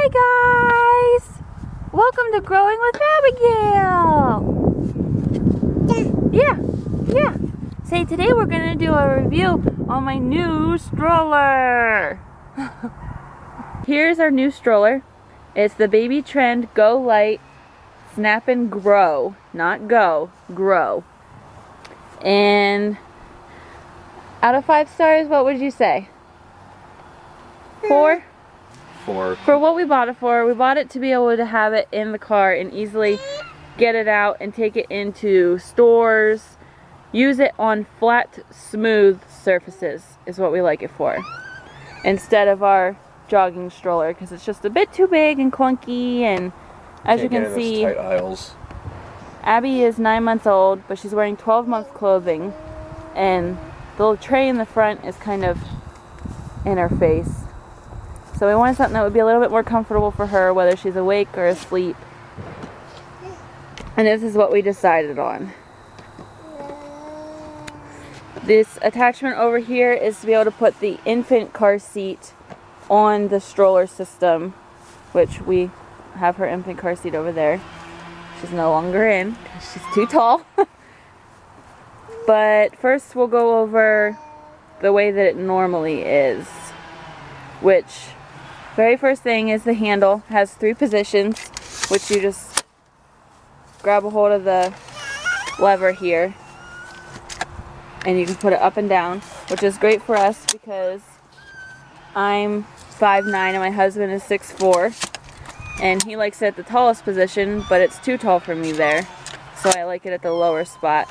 Hi guys! Welcome to Growing with Abigail! Yeah. Say today we're going to do a review on my new stroller. Here's our new stroller. It's the Baby Trend Go-Lite Snap and Grow. Not Go, Grow. And out of 5 stars, what would you say? 4? 4. For what we bought it for, we bought it to be able to have it in the car and easily get it out and take it into stores. Use it on flat, smooth surfaces is what we like it for. Instead of our jogging stroller, because it's just a bit too big and clunky, and as you can see, tight aisles. Abby is 9 months old, but she's wearing 12-month clothing, and the little tray in the front is kind of in her face. So we wanted something that would be a little bit more comfortable for her, whether she's awake or asleep. And this is what we decided on. This attachment over here is to be able to put the infant car seat on the stroller system, which we have her infant car seat over there. She's no longer in because she's too tall. But first we'll go over the way that it normally is, which very first thing is the handle. Has 3 positions, which you just grab a hold of the lever here and you can put it up and down, which is great for us because I'm 5'9" and my husband is 6'4", and he likes it at the tallest position, but it's too tall for me there, so I like it at the lower spot.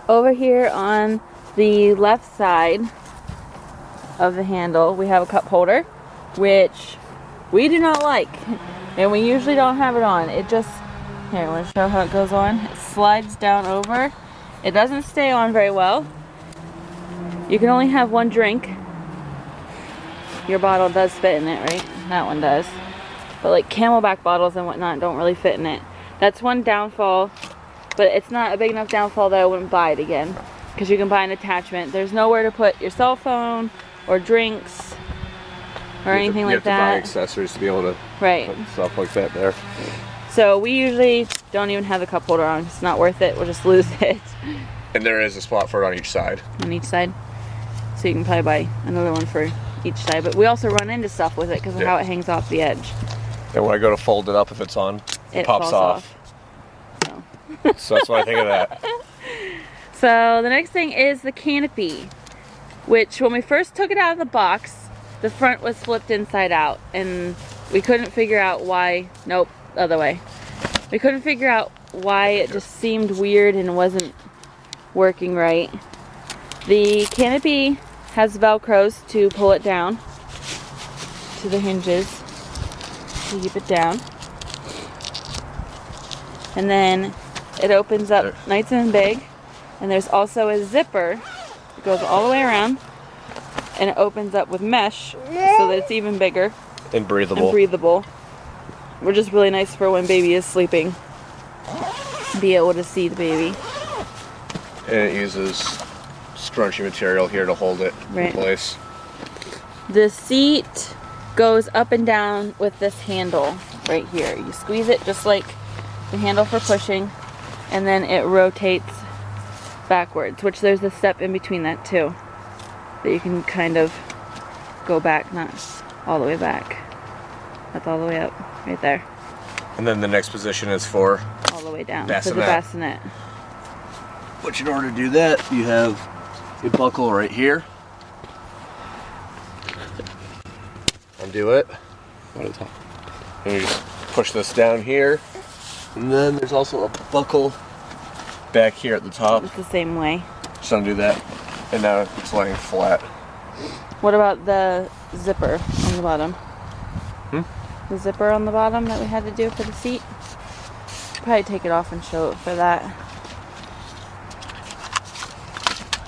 Over here on the left side of the handle we have a cup holder, which we do not like, and we usually don't have it on. It just, here, I want to show how it goes on. It slides down over. It doesn't stay on very well. You can only have 1 drink. Your bottle does fit in it, right? That one does. But like Camelback bottles and whatnot don't really fit in it. That's one downfall, but it's not a big enough downfall that I wouldn't buy it again, because you can buy an attachment. There's nowhere to put your cell phone or drinks or anything like that. You have to buy accessories to be able to put stuff like that there. So we usually don't even have the cup holder on. It's not worth it. We'll just lose it. And there is a spot for it on each side. On each side. So you can probably buy another one for each side. But we also run into stuff with it because of how it hangs off the edge. And when I go to fold it up, if it's on, it pops off. So. So that's what I think of that. So the next thing is the canopy, which when we first took it out of the box, the front was flipped inside out, and we couldn't figure out why. Nope, the other way. We couldn't figure out why it just seemed weird and wasn't working right. The canopy has Velcros to pull it down to the hinges to keep it down, and then it opens up nice and big. And there's also a zipper that goes all the way around, and it opens up with mesh so that it's even bigger and breathable. Which is really nice for when baby is sleeping, be able to see the baby. And it uses scrunchy material here to hold it in place. The seat goes up and down with this handle right here. You squeeze it just like the handle for pushing, and then it rotates backwards, which there's a step in between that too, that you can kind of go back, not all the way back. That's all the way up, right there. And then the next position is for all the way down bassinet. to the bassinet. Which in order to do that, you have a buckle right here. Undo it. And you just push this down here. And then there's also a buckle back here at the top. It's the same way. Just undo that, and now it's laying flat. What about the zipper on the bottom? The zipper on the bottom that we had to do for the seat? Probably take it off and show it for that.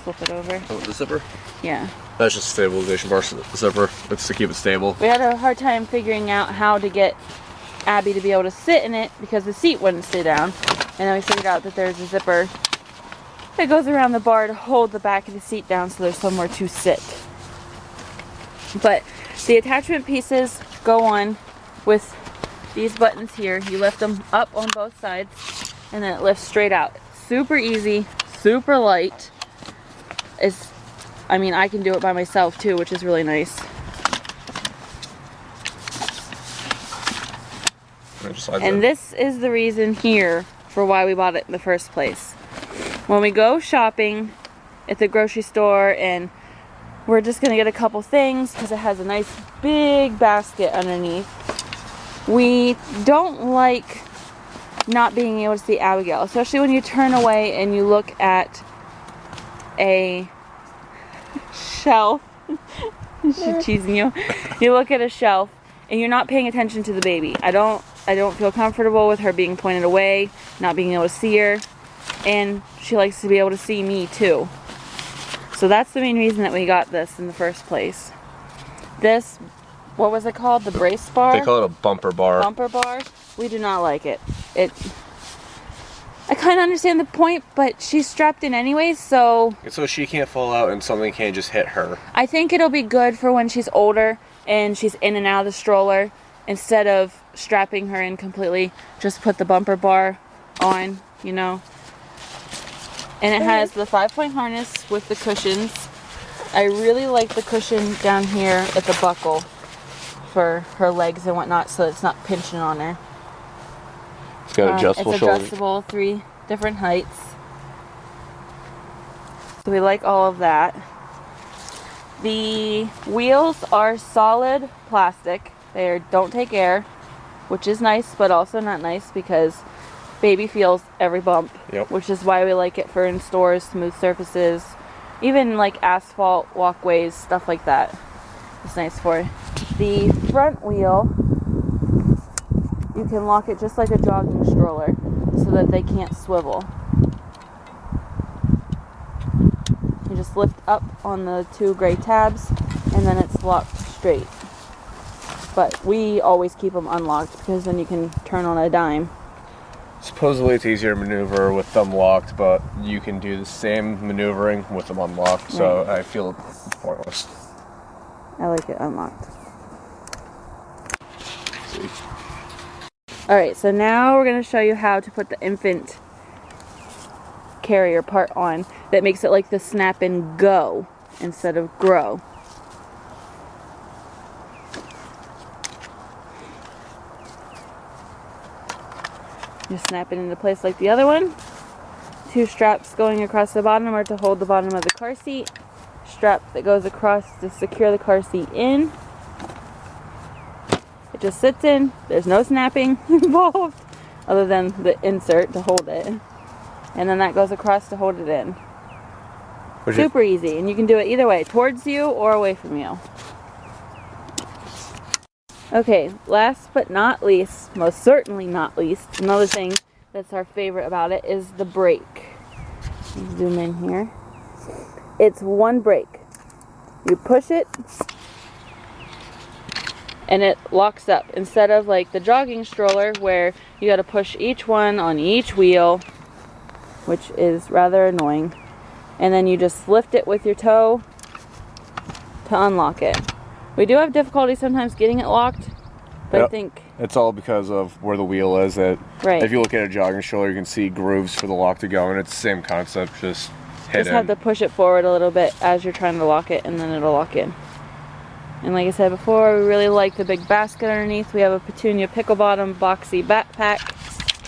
Flip it over. Oh, the zipper? Yeah. That's just a stabilization bar. The zipper. It's to keep it stable. We had a hard time figuring out how to get Abby to be able to sit in it because the seat wouldn't stay down. And then we figured out that there's a zipper that goes around the bar to hold the back of the seat down so there's somewhere to sit. But The attachment pieces go on with these buttons here. You lift them up on both sides and then it lifts straight out. Super easy, super light. I mean, I can do it by myself too, which is really nice. And this is the reason here for why we bought it in the first place. When we go shopping at the grocery store and we're just gonna get a couple things because it has a nice big basket underneath, we don't like not being able to see Abigail, especially when you turn away and you look at a shelf. She's cheesing you. You look at a shelf and you're not paying attention to the baby. I don't feel comfortable with her being pointed away, not being able to see her, and she likes to be able to see me too. So that's the main reason that we got this in the first place. This, what was it called? The brace bar? They call it a bumper bar. Bumper bar. We do not like it. I kind of understand the point, but she's strapped in anyways, so... So she can't fall out and something can't just hit her. I think it'll be good for when she's older and she's in and out of the stroller. Instead of strapping her in completely, just put the bumper bar on, you know. And it has the 5-point harness with the cushions. I really like the cushion down here at the buckle for her legs and whatnot, so it's not pinching on her. It's got adjustable It's shoulders. adjustable, 3 different heights. So we like all of that. The wheels are solid plastic. They don't take air, which is nice, but also not nice because baby feels every bump. Yep. Which is why we like it for in stores, smooth surfaces, even like asphalt walkways, stuff like that. It's nice for. The front wheel, you can lock it just like a jogging stroller so that they can't swivel. You just lift up on the 2 gray tabs and then it's locked straight. But we always keep them unlocked because then you can turn on a dime. Supposedly it's easier to maneuver with them locked, but you can do the same maneuvering with them unlocked, so I feel it's pointless. I like it unlocked. See? Alright, so now we're going to show you how to put the infant carrier part on that makes it like the snap and go instead of grow. Just snap it into place like the other one. 2 straps going across the bottom are to hold the bottom of the car seat. Strap that goes across to secure the car seat in. It just sits in. There's no snapping involved other than the insert to hold it. And then that goes across to hold it in. Super easy, and you can do it either way, towards you or away from you. Okay, last but not least, most certainly not least, another thing that's our favorite about it is the brake. Zoom in here. It's 1 brake. You push it and it locks up instead of like the jogging stroller where you got to push each one on each wheel, which is rather annoying, and then you just lift it with your toe to unlock it. We do have difficulty sometimes getting it locked, but I think it's all because of where the wheel is. If you look at a jogging stroller, you can see grooves for the lock to go, and it's the same concept, just hidden. Just have to push it forward a little bit as you're trying to lock it, and then it'll lock in. And like I said before, we really like the big basket underneath. We have a Petunia pickle bottom boxy backpack,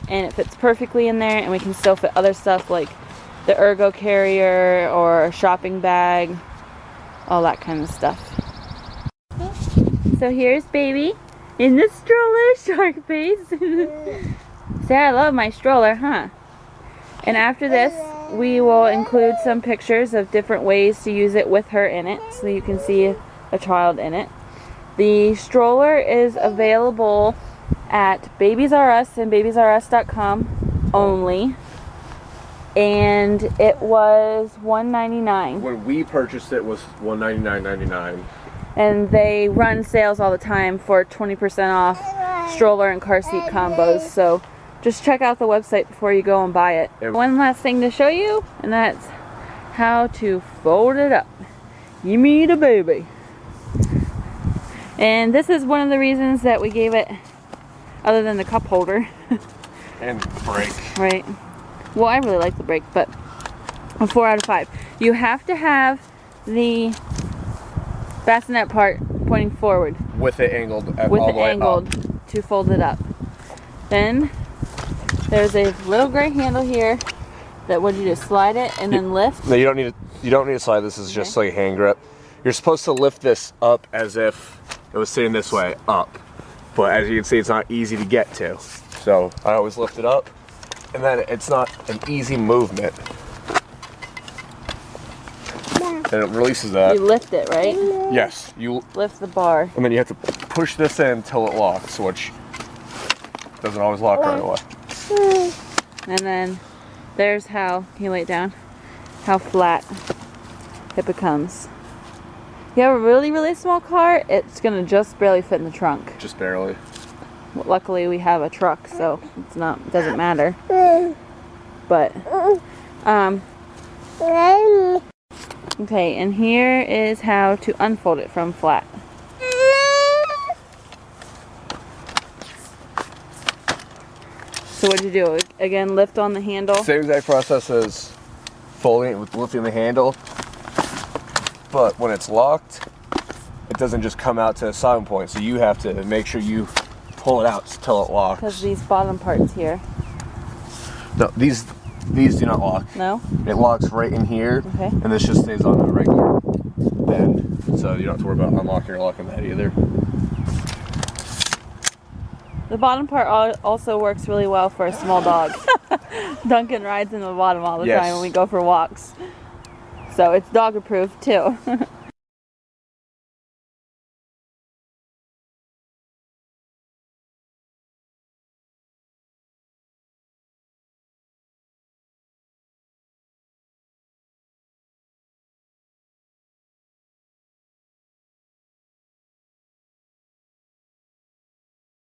and it fits perfectly in there, and we can still fit other stuff like the ergo carrier or a shopping bag, all that kind of stuff. So here's baby in the stroller, shark face. Say I love my stroller, huh? And after this, we will include some pictures of different ways to use it with her in it, so you can see a child in it. The stroller is available at Babies R Us and babiesrus.com only, and it was $1.99. When we purchased it, was $199.99. And they run sales all the time for 20% off stroller and car seat combos, so just check out the website before you go and buy it. One last thing to show you, and that's how to fold it up. You meet a baby. And this is one of the reasons that we gave it, other than the cup holder. And the brake. Right. Well, I really like the brake, but a 4 out of 5. You have to have the bassinet part pointing forward. With it angled With all it the way angled up. to fold it up. Then there's a little gray handle here that would you just slide it and then lift. No, you don't need to slide. This is just like a hand grip. You're supposed to lift this up as if it was sitting this way, up. But as you can see, it's not easy to get to. So I always lift it up, and then it's not an easy movement. And it releases that. You lift it, right? Yes, you Lift the bar. and then you have to push this in until it locks, which doesn't always lock right away. And then there's how, can you lay it down? How flat it becomes. If you have a really, really small car, it's gonna just barely fit in the trunk. Just barely. Luckily we have a truck, so it doesn't matter. But, okay, and here is how to unfold it from flat. So what'd you do? Again, lift on the handle? Same exact process as folding it with lifting the handle. But when it's locked, it doesn't just come out to a solid point. So you have to make sure you pull it out until it locks. Because these bottom parts here. No, these do not lock. No? It locks right in here, Okay. and this just stays on a regular bend. So you don't have to worry about unlocking or locking that either. The bottom part also works really well for a small dog. Duncan rides in the bottom all the time when we go for walks. So it's dog approved too.